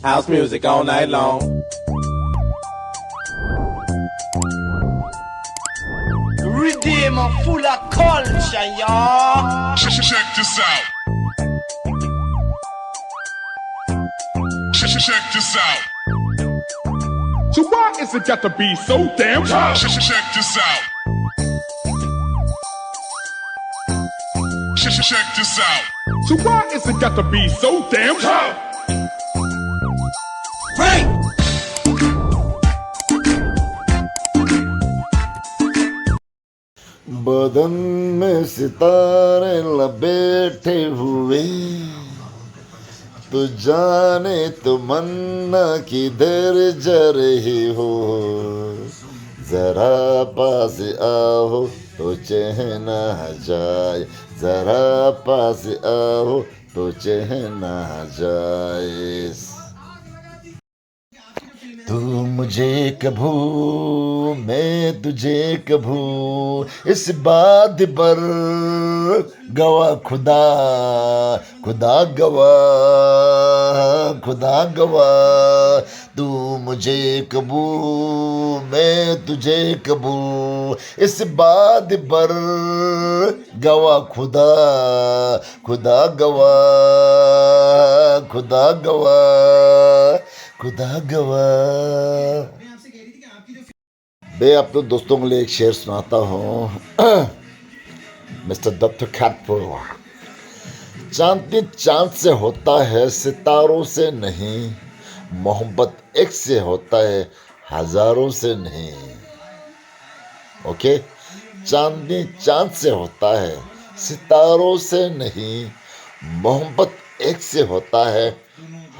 House music all night long. Rhythm full of culture, y'all. Check this out. Check this out. So why is it got to be so damn hard? Check this out. Check this out. So why is it got to be so damn hard? Break. बदन में सितारे लपेटे हुए तो जाने तमन्ना किधर जा रही हो जरा पास आओ तो चैन आ जाए जरा पास आओ तो चैन आ जाए तू मुझे कभू मैं तुझे कभू इस बात पर गवा खुदा खुदा गवा खुदा गवा तू मुझे कबू मैं तुझे कबू इस बात पर गवा खुदा खुदा गवा खुदा गवा खुदा गवा। मैं अपने दोस्तों के लिए एक शेर सुनाता हूँ। Mister doctor कार्पो। चांदनी चांद से होता है सितारों से नहीं, मोहब्बत एक से होता है हजारों से नहीं। ओके, चांदनी चांद से होता है सितारों से नहीं, मोहब्बत एक से होता है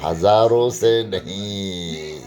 हजारों से नहीं।